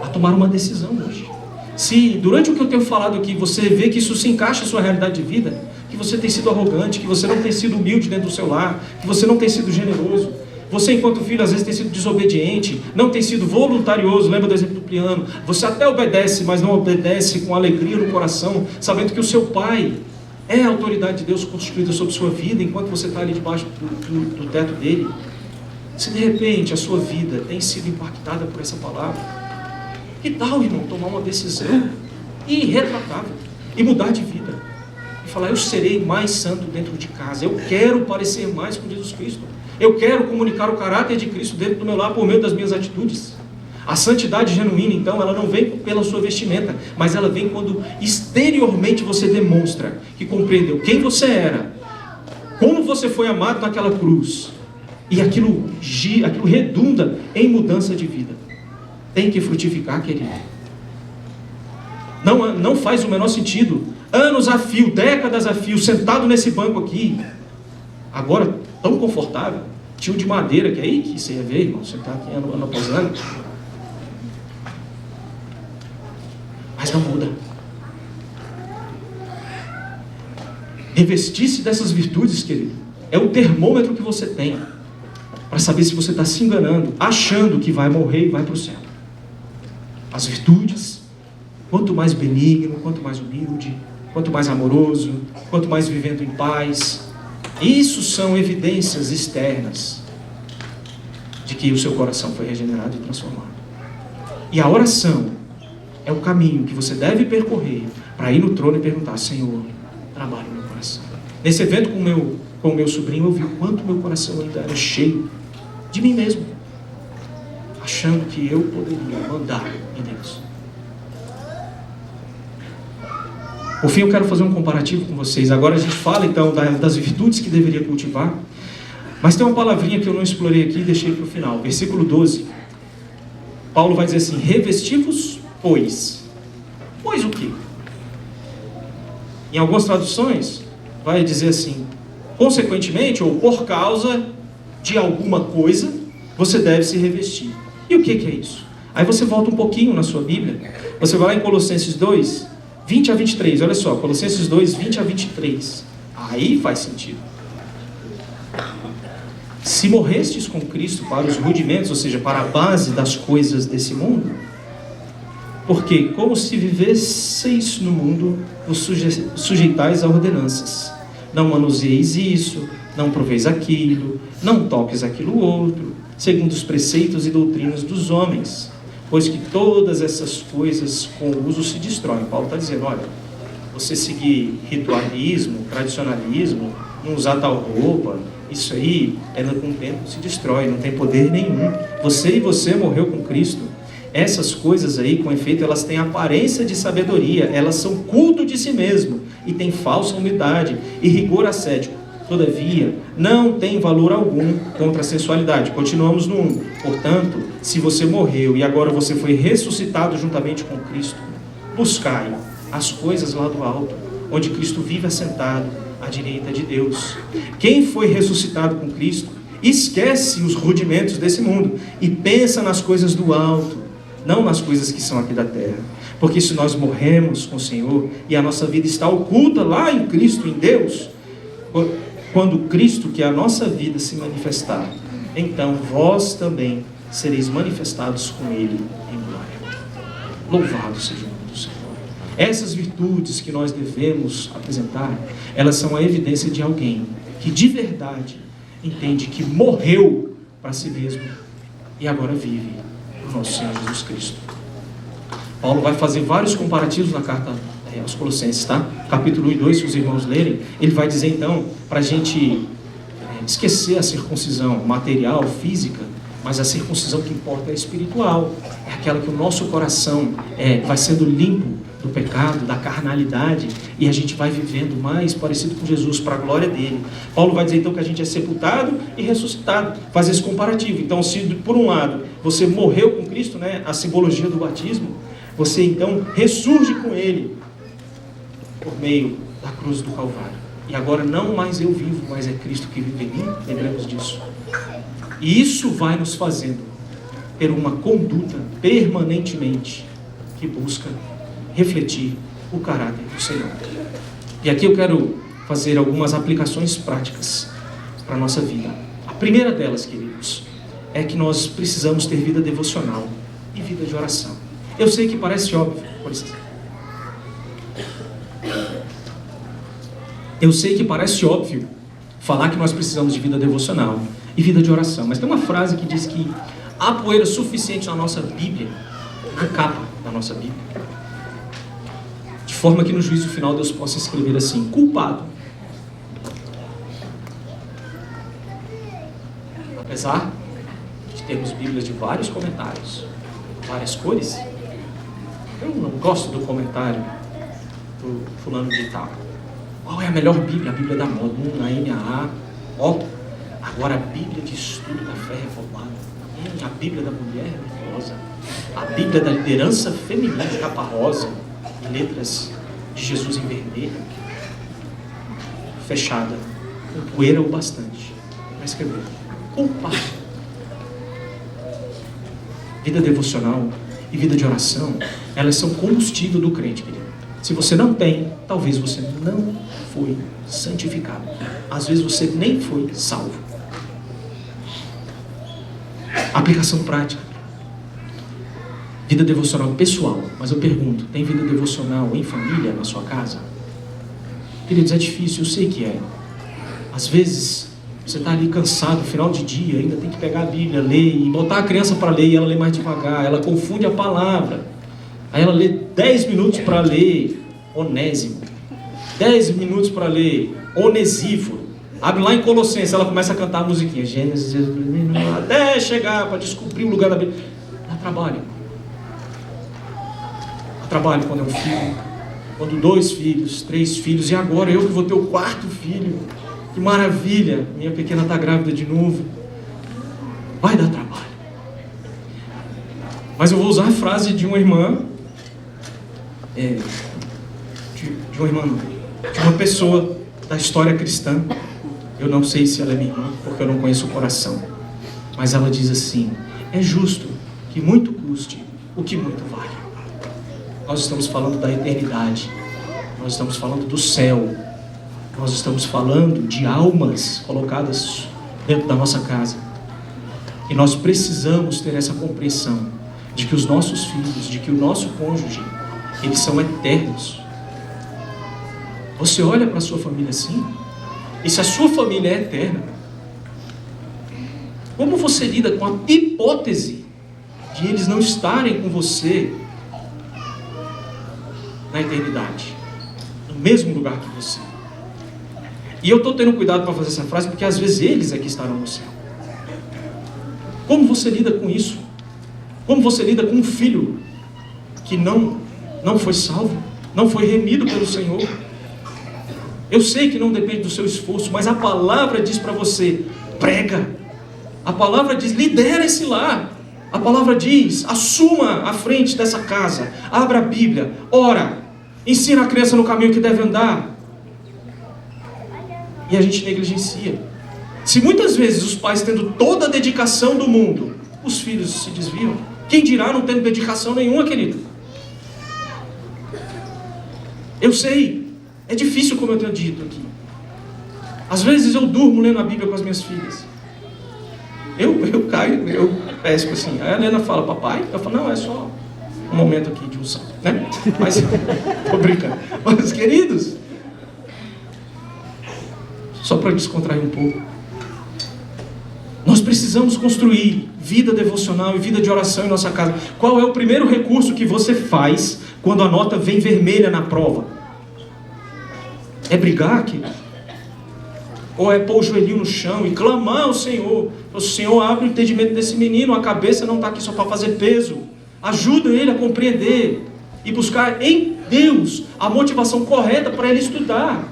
a tomar uma decisão hoje. Se durante o que eu tenho falado aqui, você vê que isso se encaixa em sua realidade de vida, que você tem sido arrogante, que você não tem sido humilde dentro do seu lar, que você não tem sido generoso, você enquanto filho às vezes tem sido desobediente, não tem sido voluntarioso, lembra do exemplo do piano, você até obedece, mas não obedece com alegria no coração, sabendo que o seu pai é a autoridade de Deus construída sobre sua vida, enquanto você está ali debaixo do teto dele. Se de repente a sua vida tem sido impactada por essa palavra, que tal, irmão, tomar uma decisão irretratável e mudar de vida? E falar, eu serei mais santo dentro de casa, eu quero parecer mais com Jesus Cristo, eu quero comunicar o caráter de Cristo dentro do meu lar por meio das minhas atitudes. A santidade genuína, então, ela não vem pela sua vestimenta, mas ela vem quando exteriormente você demonstra que compreendeu quem você era, como você foi amado naquela cruz, e aquilo redunda em mudança de vida. Tem que frutificar, querido. Não faz o menor sentido. Anos a fio, décadas a fio, sentado nesse banco aqui, agora tão confortável, tio de madeira, que aí que você ia ver, irmão, sentar aqui ano após ano. Mas não muda. Revestir-se dessas virtudes, querido, é o termômetro que você tem para saber se você está se enganando, achando que vai morrer e vai para o céu. As virtudes, quanto mais benigno, quanto mais humilde, quanto mais amoroso, quanto mais vivendo em paz, isso são evidências externas de que o seu coração foi regenerado e transformado. E a oração é o caminho que você deve percorrer para ir no trono e perguntar, Senhor, trabalhe no meu coração. Nesse evento com o meu sobrinho, eu vi o quanto meu coração ainda era cheio de mim mesmo, achando que eu poderia mandar em Deus. Por fim, eu quero fazer um comparativo com vocês. Agora a gente fala então das virtudes que deveria cultivar, mas tem uma palavrinha que eu não explorei aqui e deixei para o final. Versículo 12, Paulo vai dizer assim, revesti-vos, pois o quê? Em algumas traduções vai dizer assim, consequentemente ou por causa de alguma coisa, você deve se revestir. E o que é isso? Aí você volta um pouquinho na sua Bíblia, você vai lá em Colossenses 2, 20 a 23, olha só, Colossenses 2, 20 a 23, aí faz sentido. Se morrestes com Cristo para os rudimentos, ou seja, para a base das coisas desse mundo, porque como se vivesseis no mundo, vos sujeitais a ordenanças. Não manuseis isso, não proveis aquilo, não toques aquilo outro, segundo os preceitos e doutrinas dos homens, pois que todas essas coisas com o uso se destroem. Paulo está dizendo, olha, você seguir ritualismo, tradicionalismo, não usar tal roupa, isso aí, ela com o tempo se destrói, não tem poder nenhum. Você morreu com Cristo. Essas coisas aí, com efeito, elas têm aparência de sabedoria, elas são culto de si mesmo, e têm falsa humildade e rigor ascético. Todavia, não tem valor algum contra a sensualidade. Continuamos no 1. Portanto, se você morreu e agora você foi ressuscitado juntamente com Cristo, buscai as coisas lá do alto, onde Cristo vive assentado à direita de Deus. Quem foi ressuscitado com Cristo, esquece os rudimentos desse mundo e pensa nas coisas do alto, não nas coisas que são aqui da terra. Porque se nós morremos com o Senhor e a nossa vida está oculta lá em Cristo, em Deus, quando Cristo, que é a nossa vida, se manifestar, então vós também sereis manifestados com Ele em glória. Louvado seja o nome do Senhor. Essas virtudes que nós devemos apresentar, elas são a evidência de alguém que de verdade entende que morreu para si mesmo e agora vive o nosso Senhor Jesus Cristo. Paulo vai fazer vários comparativos na carta aos Colossenses, tá? Capítulo 1 e 2, se os irmãos lerem, ele vai dizer então, para a gente esquecer a circuncisão material, física, mas a circuncisão que importa é a espiritual, é aquela que o nosso coração vai sendo limpo do pecado, da carnalidade, e a gente vai vivendo mais parecido com Jesus, para a glória dele. Paulo vai dizer então que a gente é sepultado e ressuscitado, faz esse comparativo. Então, se por um lado você morreu com Cristo, né, a simbologia do batismo, você então ressurge com ele por meio da cruz do Calvário. E agora não mais eu vivo, mas é Cristo que vive em mim. Lembremos disso. E isso vai nos fazendo ter uma conduta permanentemente que busca refletir o caráter do Senhor. E aqui eu quero fazer algumas aplicações práticas para a nossa vida. A primeira delas, queridos, é que nós precisamos ter vida devocional e vida de oração. Eu sei que parece óbvio, por isso. Eu sei que parece óbvio falar que nós precisamos de vida devocional e vida de oração, mas tem uma frase que diz que há poeira suficiente na nossa Bíblia, na capa da nossa Bíblia, de forma que no juízo final Deus possa escrever assim: culpado. Apesar de termos Bíblias de vários comentários, várias cores, eu não gosto do comentário do fulano de tal. Qual é a melhor Bíblia? A Bíblia da moda, a NAA. Agora a Bíblia de estudo da fé reformada. A Bíblia da mulher religiosa. A Bíblia da liderança feminina, capa rosa, e letras de Jesus em vermelho, fechada, com poeira o bastante, para escrever. Culpado. Vida devocional e vida de oração, elas são combustível do crente, querido. Se você não tem, talvez você não foi santificado. Às vezes você nem foi salvo. Aplicação prática. Vida devocional pessoal. Mas eu pergunto, tem vida devocional em família, na sua casa? Queridos, é difícil, eu sei que é. Às vezes você está ali cansado, final de dia, ainda tem que pegar a Bíblia, ler e botar a criança para ler, e ela lê mais devagar, ela confunde a palavra. Aí ela lê 10 minutos para ler Onésimo, 10 minutos para ler Onesíforo. Abre lá em Colossenses, ela começa a cantar a musiquinha, Gênesis, até chegar para descobrir o lugar da Bíblia. Dá trabalho. Dá trabalho quando é um filho, quando 2 filhos, 3 filhos, e agora eu que vou ter o 4º filho. Que maravilha, minha pequena está grávida de novo. Vai dar trabalho. Mas eu vou usar a frase de uma irmã, de uma pessoa da história cristã. Eu não sei se ela é minha irmã, porque eu não conheço o coração. Mas ela diz assim: é justo que muito custe o que muito vale. Nós estamos falando da eternidade. Nós estamos falando do céu. Nós estamos falando de almas colocadas dentro da nossa casa. E nós precisamos ter essa compreensão de que os nossos filhos, de que o nosso cônjuge, eles são eternos. Você olha para a sua família assim? E se a sua família é eterna, como você lida com a hipótese de eles não estarem com você na eternidade, no mesmo lugar que você? E eu estou tendo cuidado para fazer essa frase, porque às vezes eles é que estarão no céu. Como você lida com isso? Como você lida com um filho que não foi salvo, não foi remido pelo Senhor? Eu sei que não depende do seu esforço, mas a palavra diz para você: prega. A palavra diz: lidera esse lar. A palavra diz: assuma a frente dessa casa, abra a Bíblia, ora, ensina a criança no caminho que deve andar. E a gente negligencia. Se muitas vezes os pais tendo toda a dedicação do mundo, os filhos se desviam, quem dirá não tendo dedicação nenhuma, querido? Eu sei, é difícil, como eu tenho dito aqui. Às vezes eu durmo lendo a Bíblia com as minhas filhas. Eu caio, eu pesco assim. Aí a Helena fala: papai? Eu falo: não, é só um momento aqui de unção, né? Mas, tô brincando. Mas, queridos, só para descontrair um pouco, nós precisamos construir vida devocional e vida de oração em nossa casa. Qual é o primeiro recurso que você faz quando a nota vem vermelha na prova? É brigar, querido? Ou é pôr o joelhinho no chão e clamar ao Senhor? O Senhor, abre o entendimento desse menino, a cabeça não está aqui só para fazer peso. Ajuda ele a compreender e buscar em Deus a motivação correta para ele estudar.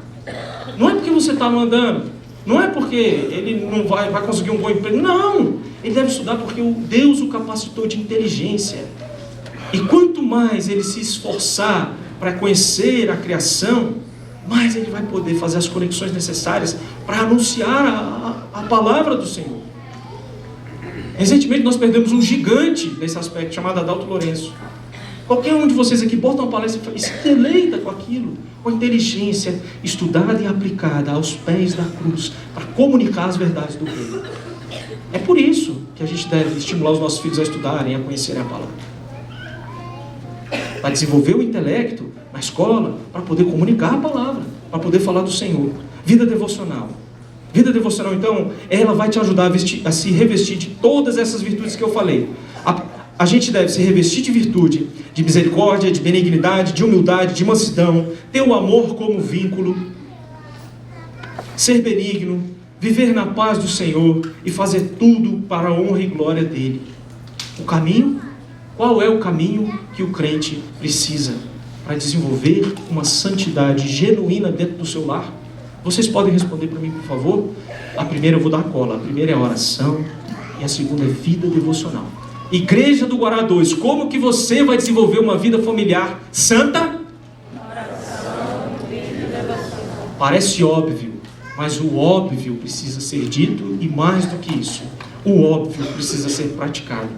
Não é porque você está mandando, não é porque ele não vai conseguir um bom emprego, não. Ele deve estudar porque Deus o capacitou de inteligência. E quanto mais ele se esforçar para conhecer a criação, mais ele vai poder fazer as conexões necessárias para anunciar a palavra do Senhor. Recentemente nós perdemos um gigante nesse aspecto, chamado Adalto Lourenço. Qualquer um de vocês aqui bota uma palestra e se deleita com aquilo, com a inteligência estudada e aplicada aos pés da cruz, para comunicar as verdades do reino. É por isso que a gente deve estimular os nossos filhos a estudarem, a conhecerem a palavra. Para desenvolver o intelecto na escola, para poder comunicar a palavra, para poder falar do Senhor. Vida devocional. Vida devocional, então, ela vai te ajudar a se revestir de todas essas virtudes que eu falei. A gente deve se revestir de virtude, de misericórdia, de benignidade, de humildade, de mansidão, ter o amor como vínculo, ser benigno, viver na paz do Senhor e fazer tudo para a honra e glória dele. O caminho? Qual é o caminho que o crente precisa para desenvolver uma santidade genuína dentro do seu lar? Vocês podem responder para mim, por favor? A primeira eu vou dar cola. A primeira é a oração e a segunda é vida devocional. Igreja do Guará 2, como que você vai desenvolver uma vida familiar santa? Oração, vida devocional. Parece óbvio, mas o óbvio precisa ser dito e mais do que isso, o óbvio precisa ser praticado.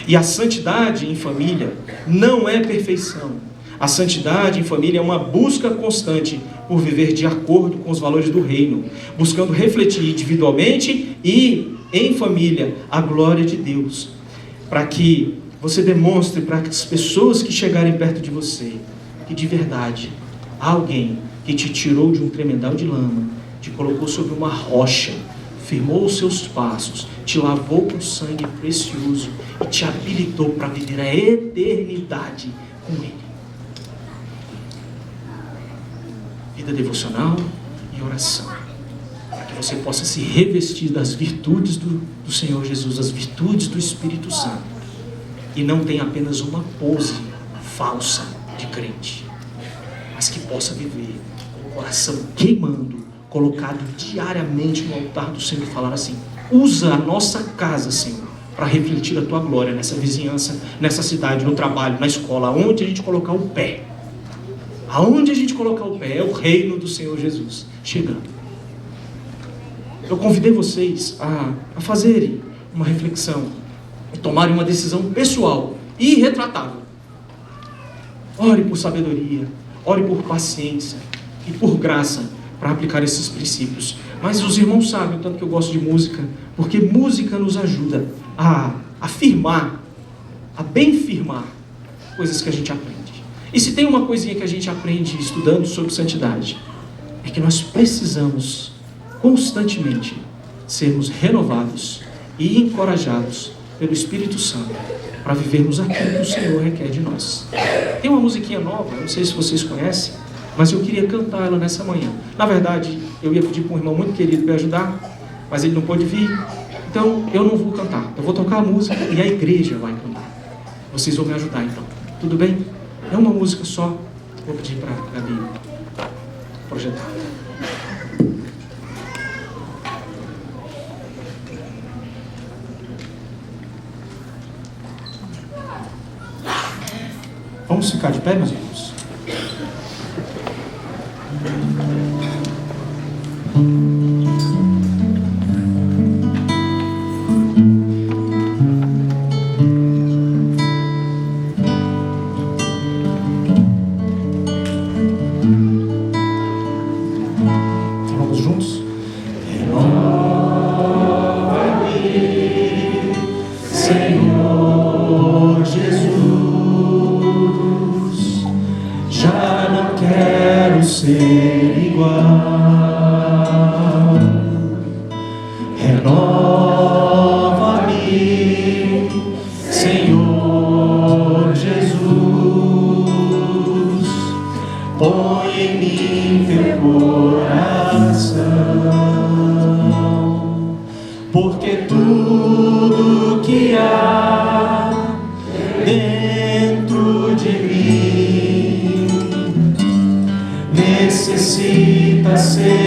E a santidade em família não é perfeição. A santidade em família é uma busca constante por viver de acordo com os valores do reino, buscando refletir individualmente e em família a glória de Deus, para que você demonstre para as pessoas que chegarem perto de você que de verdade há alguém que te tirou de um tremedal de lama, te colocou sobre uma rocha, firmou os seus passos, te lavou com sangue precioso e te habilitou para viver a eternidade com Ele. Vida devocional e oração, para que você possa se revestir das virtudes do Senhor Jesus, as virtudes do Espírito Santo, e não tenha apenas uma pose falsa de crente, mas que possa viver com o coração queimando, colocado diariamente no altar do Senhor, e falar assim: usa a nossa casa, Senhor, para refletir a tua glória nessa vizinhança, nessa cidade, no trabalho, na escola, aonde a gente colocar o pé. Aonde a gente colocar o pé é o reino do Senhor Jesus chegando. Eu convidei vocês a fazerem uma reflexão e tomarem uma decisão pessoal e irretratável. Ore por sabedoria, ore por paciência e por graça para aplicar esses princípios. Mas os irmãos sabem o tanto que eu gosto de música, porque música nos ajuda a afirmar, a bem firmar coisas que a gente aprende. E se tem uma coisinha que a gente aprende estudando sobre santidade, é que nós precisamos constantemente sermos renovados e encorajados pelo Espírito Santo para vivermos aquilo que o Senhor requer de nós. Tem uma musiquinha nova, não sei se vocês conhecem, mas eu queria cantar ela nessa manhã. Na verdade, eu ia pedir para um irmão muito querido para ajudar, mas ele não pôde vir, então eu não vou cantar. Eu vou tocar a música e a igreja vai cantar. Vocês vão me ajudar então, tudo bem? É uma música só, vou pedir para a Gabi projetar. Vamos ficar de pé, meus irmãos? Vamos juntos? Renova-me, Senhor Jesus, já não quero ser igual. Renova-me, Senhor Jesus, põe em mim teu coração, porque tudo que há dentro de mim necessita ser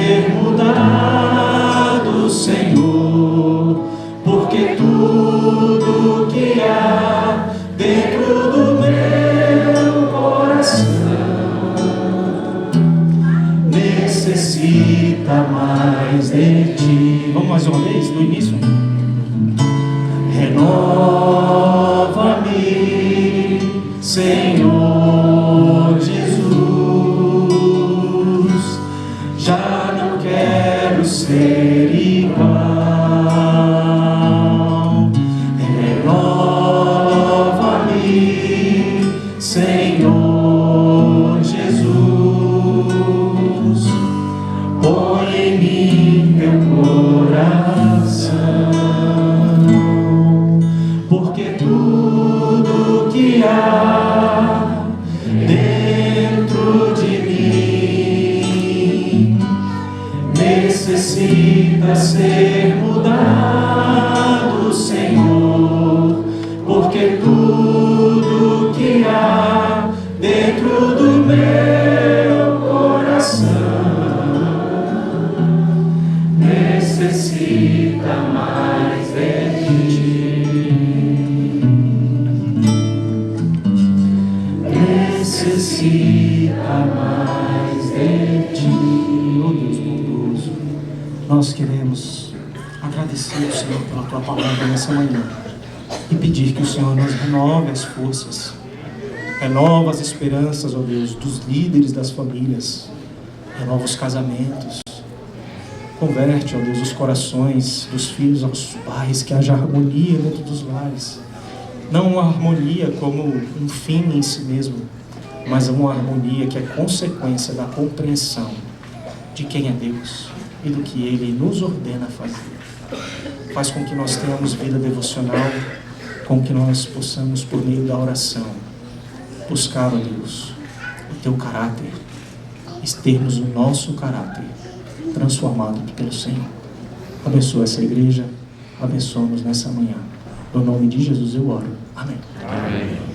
Senhor Jesus, já não quero ser igual. Renova-me, Senhor Jesus, põe em mim teu coração, porque tudo que há dentro de mim necessita ser mudado, Senhor, porque tudo que há dentro do meu coração necessita mais de ti. Necessita mais de ti. Oh Deus bondoso, nós queremos agradecer ao Senhor pela tua palavra nessa manhã e pedir que o Senhor nos renove as forças, renova as esperanças, ó Deus, dos líderes das famílias, renova os casamentos, converte, ó Deus, os corações dos filhos aos pais, que haja harmonia dentro dos lares, não uma harmonia como um fim em si mesmo, mas uma harmonia que é consequência da compreensão de quem é Deus e do que Ele nos ordena fazer. Faz com que nós tenhamos vida devocional, com que nós possamos, por meio da oração, buscar, ó Deus, o Teu caráter, e termos o nosso caráter transformado pelo Senhor. Abençoa essa igreja, abençoa-nos nessa manhã. No nome de Jesus eu oro. Amém. Amém.